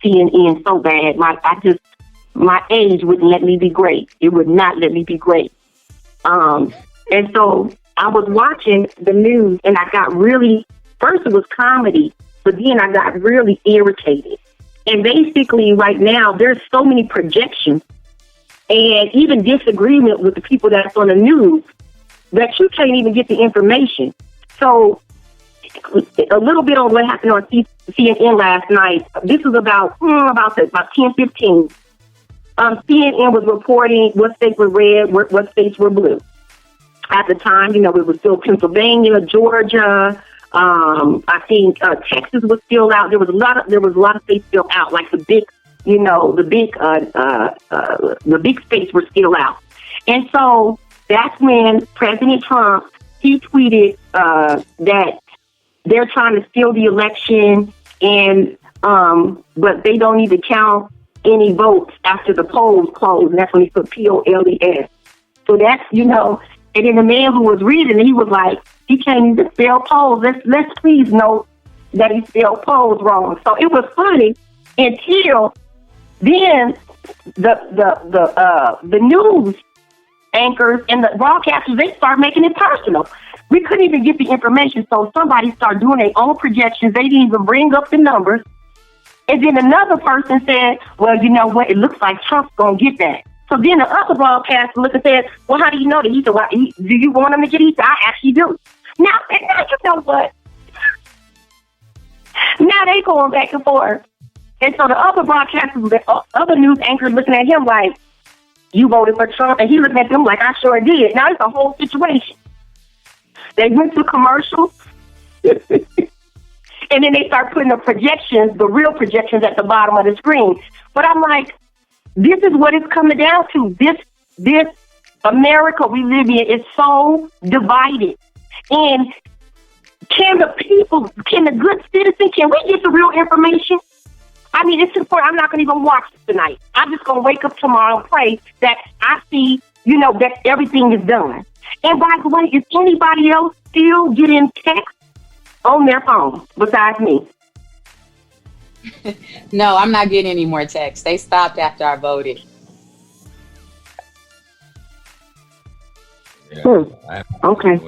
CNN so bad. My age wouldn't let me be great. It would not let me be great. And so I was watching the news, and I got really, first it was comedy, but then I got really irritated. And basically right now, there's so many projections and even disagreement with the people that's on the news that you can't even get the information. So a little bit on what happened on CNN last night. This was about 10:15. CNN was reporting what states were red, what states were blue. At the time, it was still Pennsylvania, Georgia. I think Texas was still out. There was a lot of states still out, like the big states were still out. And so that's when President Trump, he tweeted that they're trying to steal the election, and but they don't need to count any votes after the polls close. And that's when he put POLES. So that's, and then the man who was reading, he was like, he can't even spell polls. Let's please note that he spelled polls wrong. So it was funny until then the news anchors and the broadcasters, they start making it personal. We couldn't even get the information, so somebody started doing their own projections. They didn't even bring up the numbers. And then another person said, well, you know what? It looks like Trump's going to get that. So then the other broadcaster looked and said, well, how do you know that? He said, well, do you want him to get it? He said, I actually do. Now you know what? Now they going back and forth. And so the other broadcasters, the other news anchors looking at him like, you voted for Trump? And he looking at them like, I sure did. Now it's a whole situation. They went to commercial. And then they start putting the projections, the real projections at the bottom of the screen. But I'm like, this is what it's coming down to. This America we live in is so divided. And can the good citizen, can we get the real information? I mean, it's important. I'm not going to even watch it tonight. I'm just going to wake up tomorrow and pray that I see, that everything is done. And by the way, is anybody else still getting text on their phone besides me? No, I'm not getting any more texts. They stopped after I voted. Yeah, okay.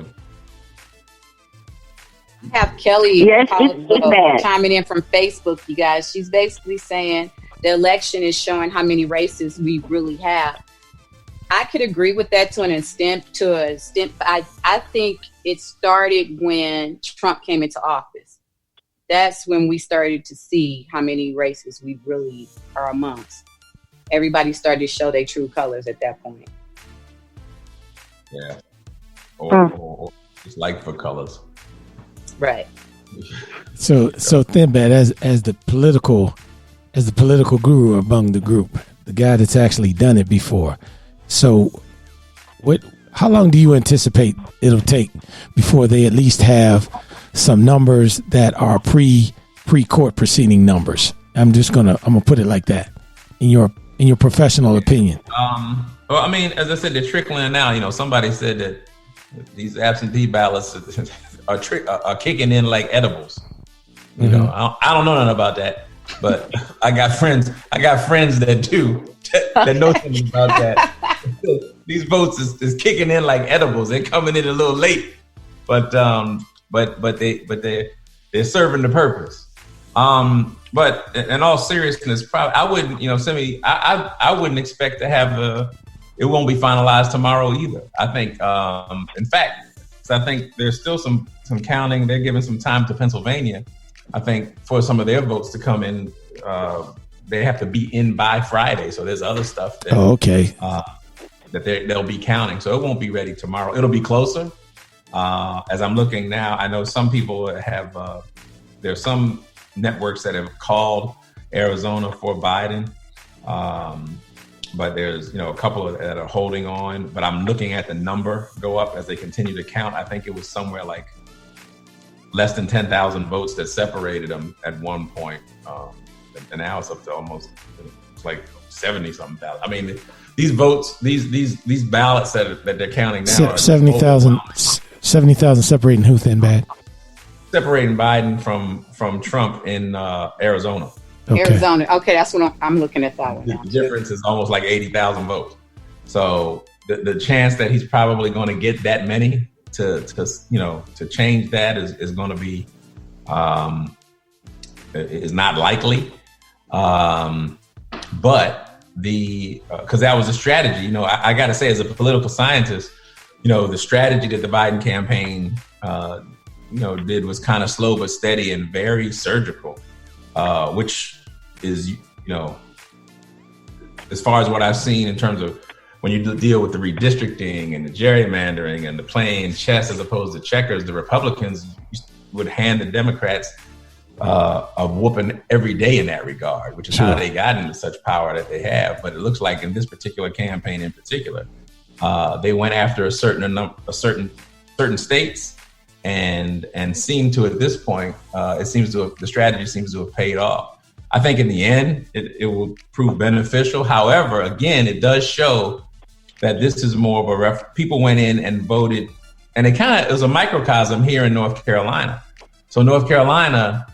I have Kelly it's chiming in from Facebook, you guys. She's basically saying the election is showing how many races we really have. I could agree with that to an extent. I think it started when Trump came into office. That's when we started to see how many races we really are amongst. Everybody started to show their true colors at that point. Yeah. Or just like for colors. Right. So Thinbad, as the political guru among the group, the guy that's actually done it before. So how long do you anticipate it'll take before they at least have some numbers that are pre-court proceeding numbers? I'm gonna put it like that in your professional opinion. Well, I mean, as I said, they're trickling now. Somebody said that these absentee ballots are kicking in like edibles. I don't know nothing about that, but I got friends that do that know something about that. These votes is kicking in like edibles. They're coming in a little late, but they're serving the purpose. But in all seriousness, probably I wouldn't, I wouldn't expect to have it won't be finalized tomorrow either. I think, in fact, I think there's still some counting. They're giving some time to Pennsylvania. I think for some of their votes to come in, they have to be in by Friday. So there's other stuff that, that they'll be counting. So it won't be ready tomorrow. It'll be closer. As I'm looking now, I know some people have, there's some networks that have called Arizona for Biden. But there's, a couple that are holding on. But I'm looking at the number go up as they continue to count. I think it was somewhere like less than 10,000 votes that separated them at one point. And now it's up to almost, it's like 70-something thousand. I mean, these votes, these ballots that they're counting now. 70,000 separating who, Thinbad? Separating Biden from Trump in Arizona. Okay. Arizona. Okay, that's what I'm looking at that one now. The difference is almost like 80,000 votes. So the chance that he's probably going to get that many to change that is going to be is not likely. But because that was a strategy, I got to say, as a political scientist, the strategy that the Biden campaign, did was kind of slow but steady and very surgical, which is, as far as what I've seen in terms of when you deal with the redistricting and the gerrymandering and the playing chess as opposed to checkers, the Republicans would hand the Democrats a whooping every day in that regard, which is how they got into such power that they have. But it looks like in this particular campaign in particular, they went after certain states and seemed to, at this point, the strategy seems to have paid off. I think in the end, it will prove beneficial. However, again, it does show that this is more of a people went in and voted, and it was a microcosm here in North Carolina. So North Carolina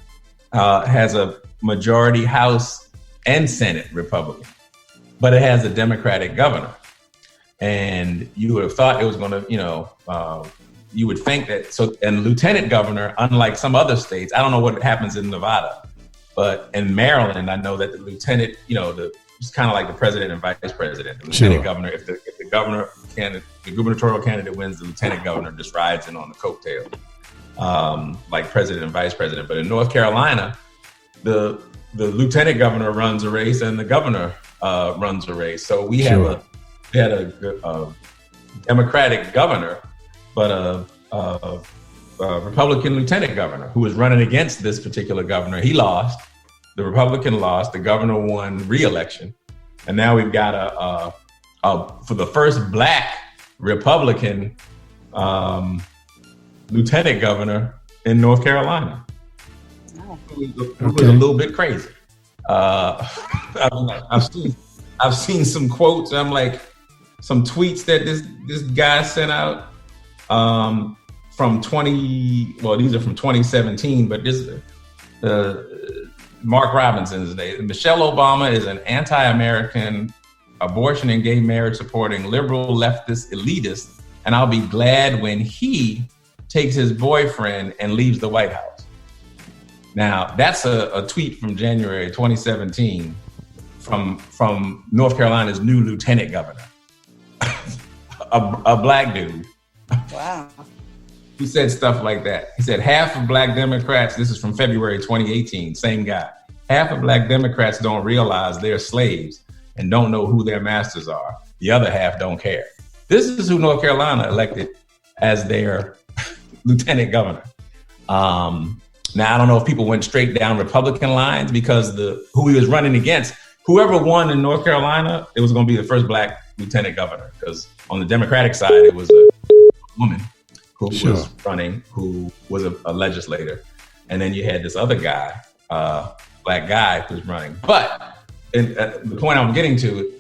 has a majority House and Senate Republican, but it has a Democratic governor. And you would have thought it was going to, you would think that. So, and lieutenant governor, unlike some other states, I don't know what happens in Nevada, but in Maryland, I know that the lieutenant, it's kind of like the president and vice president. The lieutenant governor, if the governor candidate, the gubernatorial candidate wins, the lieutenant governor just rides in on the coattail, like president and vice president. But in North Carolina, the lieutenant governor runs a race and the governor runs a race. So we had a Democratic governor, but a Republican lieutenant governor who was running against this particular governor. He lost. The Republican lost. The governor won re-election. And now we've got for the first Black Republican lieutenant governor in North Carolina. It was a little bit crazy. I've seen some quotes. I'm like, some tweets that this guy sent out from these are from 2017, but this Mark Robinson's name. Michelle Obama is an anti-American, abortion and gay marriage supporting liberal leftist elitist, and I'll be glad when he takes his boyfriend and leaves the White House. Now, that's a tweet from January 2017 from North Carolina's new lieutenant governor, a Black dude. Wow. He said stuff like that. He said, half of Black Democrats, this is from February 2018, same guy. Half of Black Democrats don't realize they're slaves and don't know who their masters are. The other half don't care. This is who North Carolina elected as their lieutenant governor. Now, I don't know if people went straight down Republican lines because who he was running against, whoever won in North Carolina, it was going to be the first Black lieutenant governor, because on the Democratic side, it was a woman who was running, who was a legislator. And then you had this other guy, Black guy, who's running. But the point I'm getting to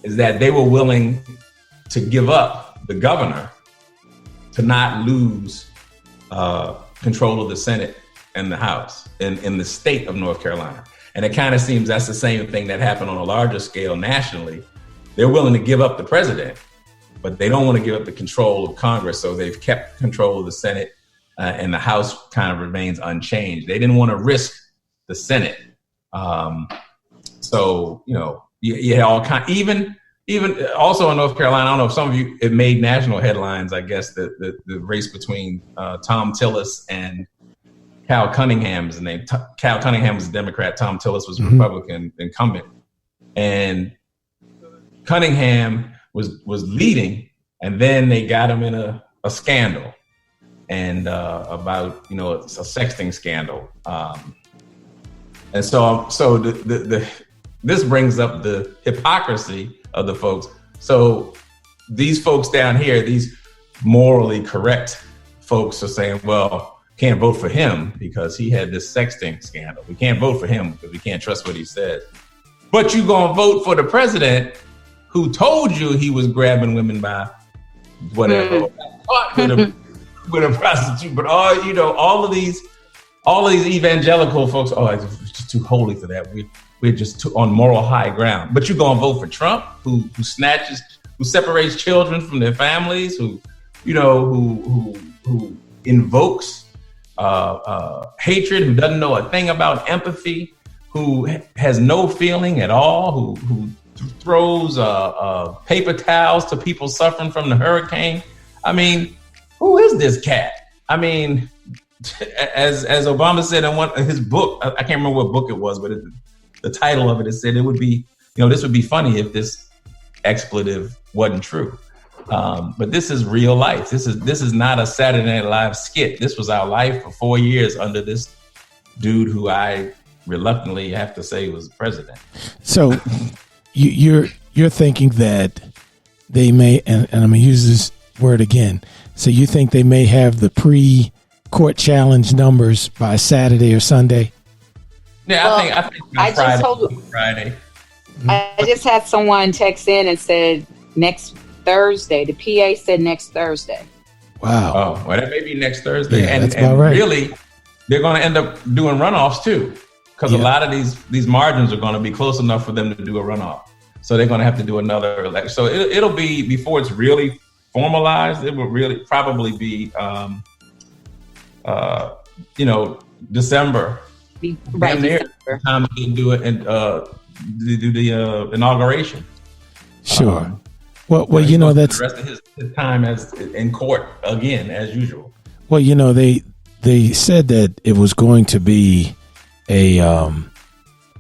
is that they were willing to give up the governor to not lose control of the Senate and the House in the state of North Carolina. And it kind of seems that's the same thing that happened on a larger scale nationally. They're willing to give up the president, but they don't want to give up the control of Congress. So they've kept control of the Senate and the House kind of remains unchanged. They didn't want to risk the Senate. So, you had all kind, even also in North Carolina, I don't know if some of you, it made national headlines, I guess, the race between Tom Tillis and Cal Cunningham's name. Cal Cunningham was a Democrat. Tom Tillis was a Republican incumbent. And Cunningham was leading, and then they got him in a scandal and about, it's a sexting scandal. And so this brings up the hypocrisy of the folks. So these folks down here, these morally correct folks are saying, well, can't vote for him because he had this sexting scandal. We can't vote for him because we can't trust what he says. But you gonna vote for the president who told you he was grabbing women by whatever, with a prostitute. But all of these evangelical folks, it's too holy for that. We're just too, on moral high ground. But you're gonna vote for Trump, who separates children from their families, who invokes hatred, who doesn't know a thing about empathy, who has no feeling at all, who throws paper towels to people suffering from the hurricane. I mean, who is this cat? I mean, as Obama said in his book, I can't remember what book it was, but the title of it said it would be, this would be funny if this expletive wasn't true. But this is real life. This is not a Saturday Night Live skit. This was our life for 4 years under this dude who I reluctantly have to say was president. So you're thinking that they may, and I'm going to use this word again. So you think they may have the pre-court challenge numbers by Saturday or Sunday? Yeah, well, I think Friday. I just had someone text in and said next Thursday. The PA said next Thursday. Wow. Oh, well, that may be next Thursday. Yeah, that's about right. Really, they're going to end up doing runoffs too, because a lot of these margins are going to be close enough for them to do a runoff. So they're going to have to do another election. So it'll be, before it's really formalized, it will really probably be, December. Right, December. Time to do it and do the inauguration. Sure. Well, that's the rest of his time as in court again, as usual. Well, they said that it was going to be a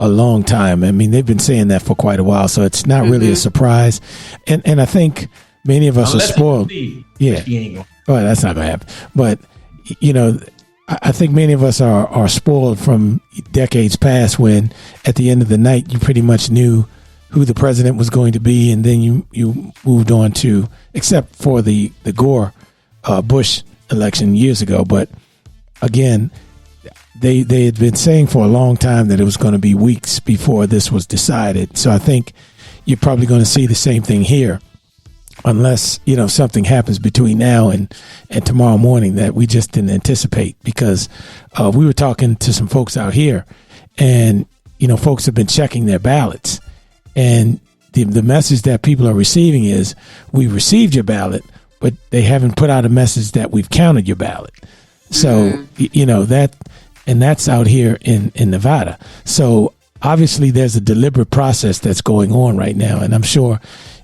long time. I mean, they've been saying that for quite a while, so it's not really a surprise. And I think many of us are spoiled. Yeah. Well, that's not going to happen. But I think many of us are spoiled from decades past, when at the end of the night you pretty much knew who the president was going to be, and then you moved on to, except for the Gore Bush election years ago. But again, they had been saying for a long time that it was going to be weeks before this was decided. So I think you're probably going to see the same thing here, unless something happens between now and tomorrow morning that we just didn't anticipate. Because we were talking to some folks out here, and folks have been checking their ballots. And the message that people are receiving is, we received your ballot, but they haven't put out a message that we've counted your ballot. So, that's out here in Nevada. So obviously there's a deliberate process that's going on right now. And I'm sure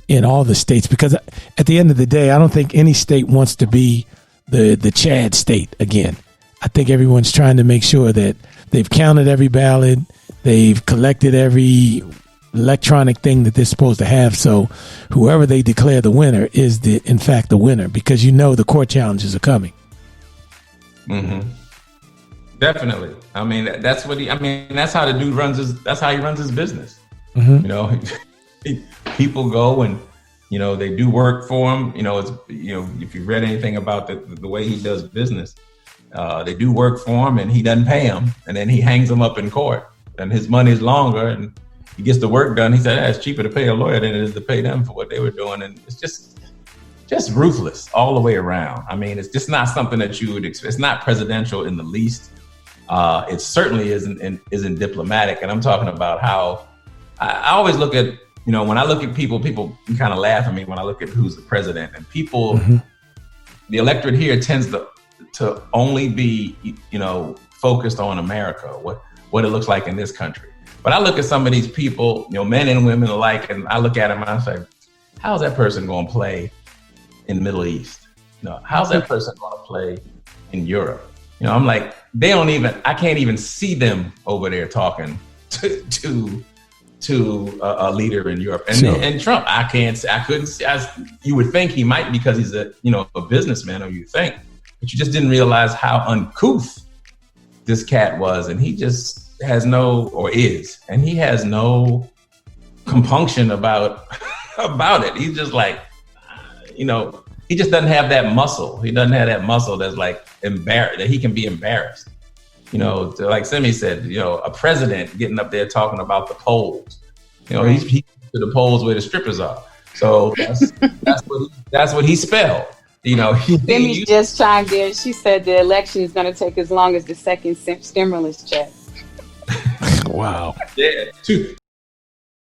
in all the states, because at the end of the day, I don't think any state wants to be the Chad state again. I think everyone's trying to make sure that they've counted every ballot, they've collected every electronic thing that they're supposed to have, so whoever they declare the winner is in fact the winner, because the court challenges are coming. Definitely. I mean, that's what that's how the dude runs his business. People go and they do work for him. It's if you read anything about the way he does business, they do work for him and he doesn't pay them, and then he hangs them up in court, and his money is longer, and he gets the work done. He said, it's cheaper to pay a lawyer than it is to pay them for what they were doing. And it's just ruthless all the way around. I mean, it's just not something that you would expect. It's not presidential in the least. It certainly isn't diplomatic. And I'm talking about how I always look at, when I look at people kind of laugh at me when I look at who's the president, and people, the electorate here tends to only be, focused on America, what it looks like in this country. But I look at some of these people, men and women alike, and I look at them and I say, how's that person going to play in the Middle East? How's that person going to play in Europe? I'm like, I can't even see them over there talking to a leader in Europe. And Trump, I couldn't see. You would think he might, because he's a businessman, or you think, but you just didn't realize how uncouth this cat was. And he just has he has no compunction about it. He's just like, he just doesn't have that muscle. He doesn't have that muscle that's like embarrassed, that he can be embarrassed. Like Simi said, a president getting up there talking about the polls. He's to the polls where the strippers are. So that's what he spelled. Simi just chimed in. She said the election is going to take as long as the second stimulus check. Wow. Yeah,